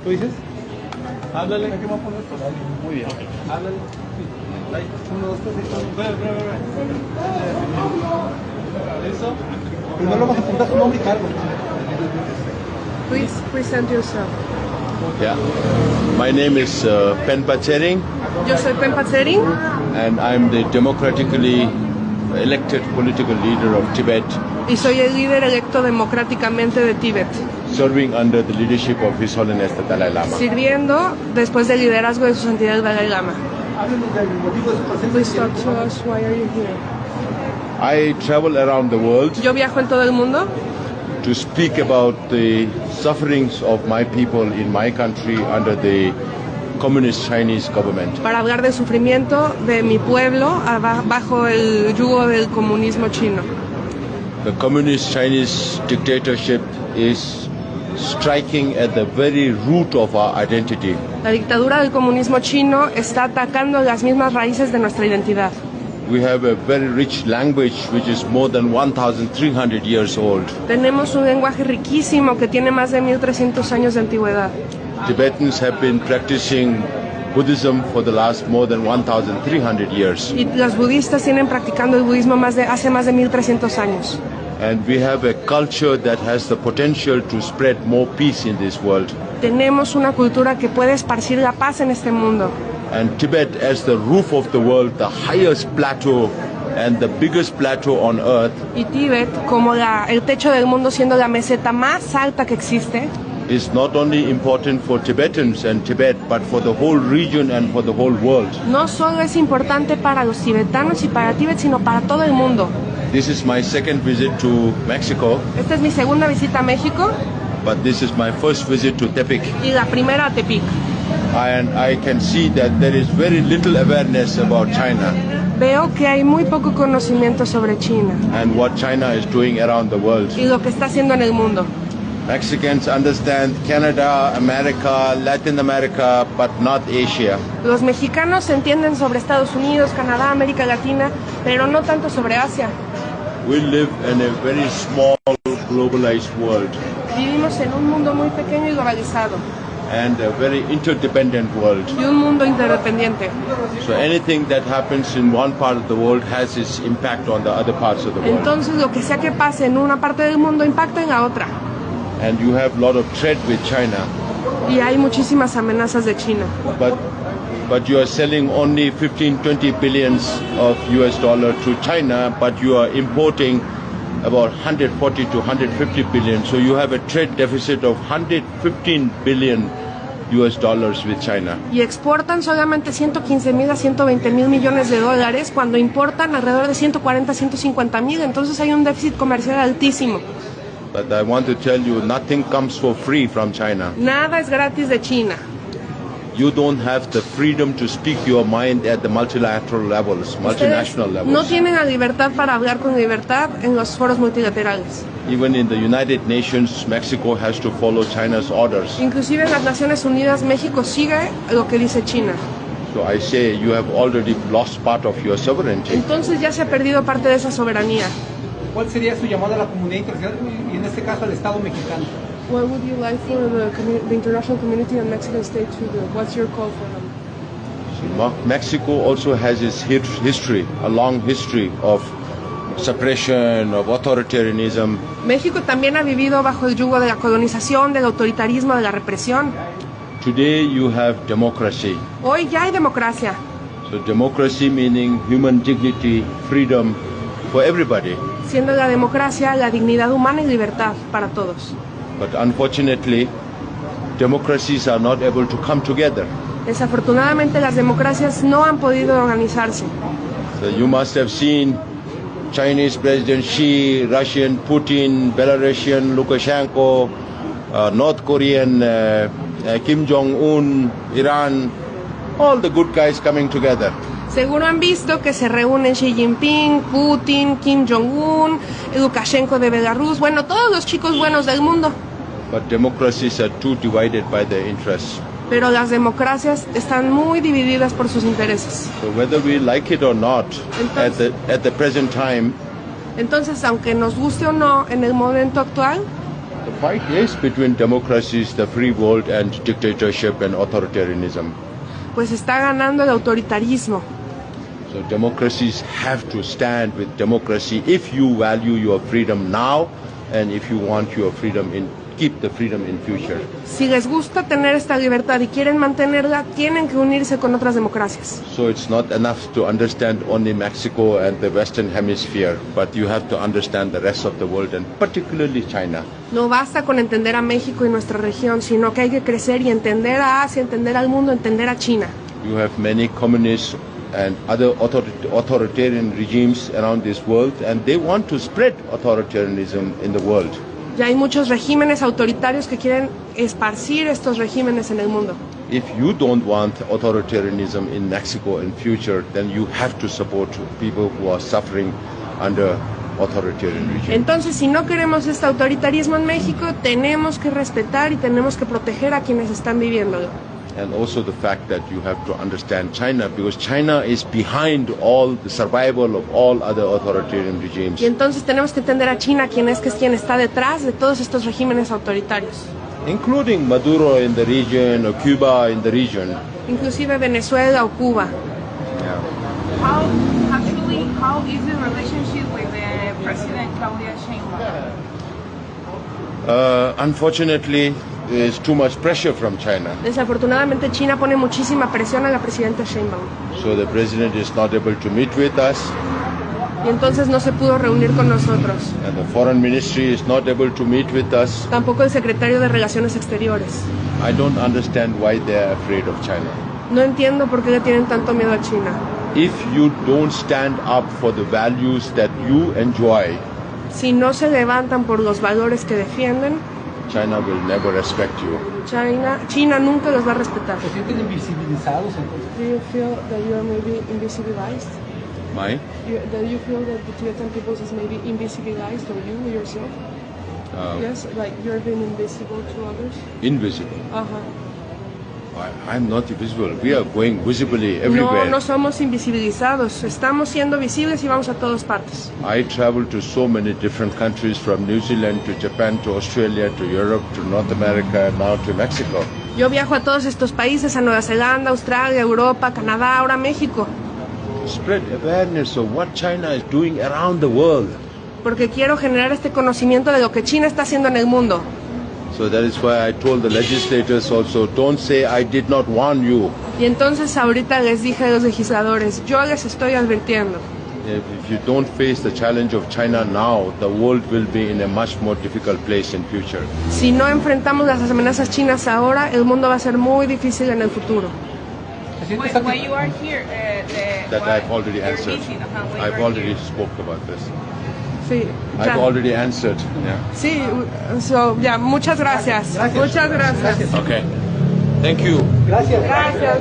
¿Tú dices? Háblale. ¿Qué va a poner esto? Muy bien. Háblale. Ahí. 1, 2, 3. ¿Eso? Primero vamos a apuntar su nombre y cargo. Please present yourself. Yeah. My name is Penpa Tsering, Yo soy Penpa Tsering and I'm the democratically elected political leader of Tibet, y soy el líder electo democráticamente de Tíbet, serving under the leadership of His Holiness the Dalai Lama. sirviendo después del liderazgo de su santidad el Dalai Lama. Háblenos del motivo de su presencia. Please talk to us. Why are you here? I travel around the world Yo viajo en todo el mundo to speak about the sufferings of my people in my country under the communist Chinese government. para hablar del sufrimiento de mi pueblo bajo el yugo del comunismo chino. The communist Chinese dictatorship is striking at the very root of our identity. La dictadura del comunismo chino está atacando las mismas raíces de nuestra identidad. We have a very rich language which is more than 1,300 years old. Tenemos un lenguaje riquísimo que tiene más de 1300 años de antigüedad. Tibetans have been practicing Buddhism for the last more than 1,300 years. Y los budistas tienen practicando el budismo hace más de 1300 años. And we have a culture that has the potential to spread more peace in this world. Tenemos una cultura que puede esparcir la paz en este mundo. And Tibet as the roof of the world, the highest plateau and the biggest plateau on earth, Y Tíbet, como el techo del mundo siendo la meseta más alta que existe, is not only important for Tibetans and Tibet, but for the whole region and for the whole world. no solo es importante para los tibetanos y para Tíbet, sino para todo el mundo. This is my second visit to Mexico, Esta es mi segunda visita a México but this is my first visit to Tepic. y la primera a Tepic. And I can see that there is very little awareness about China Veo que hay muy poco conocimiento sobre China and what China is doing around the world. y lo que está haciendo en el mundo. Mexicans understand Canada, America, Latin America, but not Asia. Los mexicanos entienden sobre Estados Unidos, Canadá, América Latina, pero no tanto sobre Asia. We live in a very small, globalized world Vivimos en un mundo muy pequeño y globalizado and a very interdependent world. y un mundo interdependiente. So anything that happens in one part of the world has its impact on the other parts of the world. Entonces, lo que sea que pase en una parte del mundo impacta en la otra. And you have a lot of threat with China, Y hay muchísimas amenazas de China. but you are selling only 15-20 billions of US dollar to China, but you are importing about 140 to 150 billion. So you have a trade deficit of 115 billion US dollars with China. Y exportan solamente 115,000 a 120,000 millones de dólares cuando importan alrededor de 140 a 150,000. Entonces hay un déficit comercial altísimo. But I want to tell you, nothing comes for free from China. Nada es gratis de China. You don't have the freedom to speak your mind at the multilateral levels, Ustedes multinational no levels. tienen la libertad para hablar con libertad en los foros multilaterales. Even in the United Nations, Mexico has to follow China's orders. Inclusive en las Naciones Unidas, México sigue lo que dice China. So I say you have already lost part of your sovereignty. Entonces ya se ha perdido parte de esa soberanía. ¿Cuál sería su llamada a la comunidad internacional y en este caso al Estado mexicano? What would you like for the international community and Mexican state to do? What's your call for them? Mexico also has its history, a long history of suppression, of authoritarianism. México también ha vivido bajo el yugo de la colonización, del autoritarismo, de la represión. Today you have democracy. Hoy ya hay democracia. So democracy meaning human dignity, freedom for everybody. Siendo la democracia la dignidad humana y libertad para todos. But unfortunately, democracies are not able to come together. Desafortunadamente las democracias no han podido organizarse. So you must have seen Chinese President Xi, Russian Putin, Belarusian Lukashenko, North Korean Kim Jong-un, Iran, all the good guys coming together. Seguro han visto que se reúnen Xi Jinping, Putin, Kim Jong-un, Lukashenko de Belarus, bueno, todos los chicos buenos del mundo. But democracies are too divided by their interests. Pero las democracias están muy divididas por sus intereses. So whether we like it or not, at the present time, Entonces, aunque nos guste o no, en el momento actual, The fight is between democracies, the free world, and dictatorship and authoritarianism. Pues está ganando el autoritarismo. So democracies have to stand with democracy if you value your freedom now and if you want your freedom keep the freedom in future. Si les gusta tener esta libertad y quieren mantenerla, tienen que unirse con otras democracias. So it's not enough to understand only Mexico and the Western Hemisphere, but you have to understand the rest of the world and particularly China. No basta con entender a México y nuestra región, sino que hay que crecer y entender a Asia, entender al mundo, entender a China. You have many communist and other authoritarian regimes around this world, and they want to spread authoritarianism in the world. Ya hay muchos regímenes autoritarios que quieren esparcir estos regímenes en el mundo. If you don't want authoritarianism in Mexico in future, then you have to support people who are suffering under authoritarian regime. Entonces, si no queremos este autoritarismo en México, tenemos que respetar y tenemos que proteger a quienes están viviéndolo. And also the fact that you have to understand China, because China is behind all the survival of all other authoritarian regimes. Y entonces tenemos que entender a China, quien está detrás de todos estos regímenes autoritarios. Including Maduro in the region or Cuba in the region. Inclusive Venezuela o Cuba. Yeah. How is the relationship with the President Claudia Sheinbaum? Unfortunately, there's too much pressure from China. Desafortunadamente, China pone muchísima presión a la presidenta Sheinbaum. So the president is not able to meet with us, Y entonces no se pudo reunir con nosotros. and the foreign ministry is not able to meet with us. Tampoco el secretario de Relaciones Exteriores. I don't understand why they are afraid of China. No entiendo por qué le tienen tanto miedo a China. If you don't stand up for the values that you enjoy, Si no se levantan por los valores que defienden, China will never respect you. China nunca los va a respetar. ¿Se sienten invisibilizados entonces? Do you feel that you are maybe invisibilized? My? Do you feel that the Tibetan people is maybe invisibilized, or you yourself? Yes, like you're being invisible to others? Invisible. Ajá. I'm not invisible. We are going visibly everywhere. No somos invisibilizados. Estamos siendo visibles y vamos a todas partes. I travel to so many different countries, from New Zealand to Japan to Australia to Europe to North America and now to Mexico. Yo viajo a todos estos países, a Nueva Zelanda, Australia, Europa, Canadá, ahora México. To spread awareness of what China is doing around the world. Porque quiero generar este conocimiento de lo que China está haciendo en el mundo. So that is why I told the legislators also, don't say I did not warn you. Y entonces ahorita les dije a los legisladores, yo les estoy advirtiendo. If you don't face the challenge of China now, the world will be in a much more difficult place in future. Si no enfrentamos las amenazas chinas ahora, el mundo va a ser muy difícil en el futuro. ¿Se siente When you are here, That I've already your answered. meeting, when I've you are already here. spoke about this. Sí, I've claro. already answered. Yeah. Sí, ya, muchas gracias. Gracias. Muchas gracias. Okay. Thank you. Gracias. Gracias.